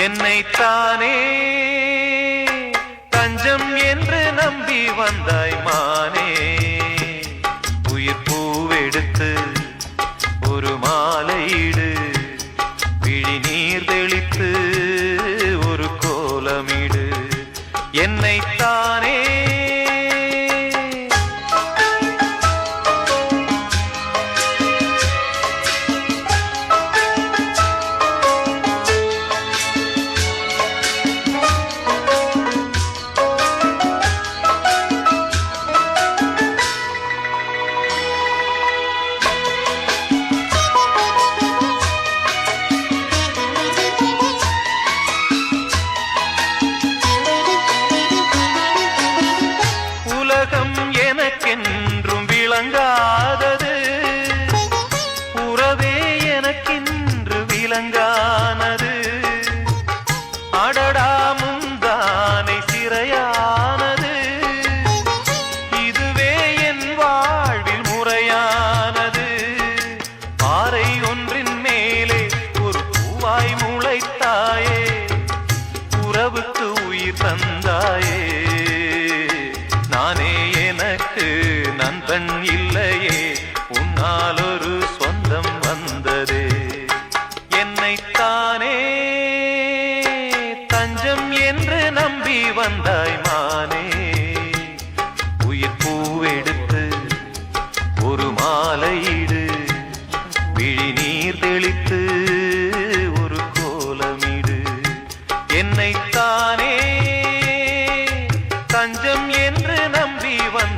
என்னைத்தானே தஞ்சம் என்று நம்பி வந்தாய் மானே. உயிர் பூவெடுத்து ஒரு மாலையிடு, விழி நீர் தெளித்து ஒரு கோலமிடு. என்னைத்தானே எனக்கென்றும் விளங்காதது, உறவே எனக்கென்று விளங்கானது. அடடா முந்தானை சிறையானது, இதுவே என் வாழ்வில் முறையானது. பாறை ஒன்றின் மேலே ஒரு பூவாய் முளைத்தாயே, உறவுக்கு உயிர் தந்தாயே. நானே எனக்கு நண்பன் இல்லையே, உன்னால் ஒரு சொந்தம் வந்ததே. என்னைத்தானே தஞ்சம் என்று நம்பி வந்தாய் மானே. உயிர் பூவெடுத்து ஒரு மாலையிடு, விழி நீர் தெளித்து ஒரு கோலமிடு. என்னைத்தானே தஞ்சம் என்று நம்பி வந்த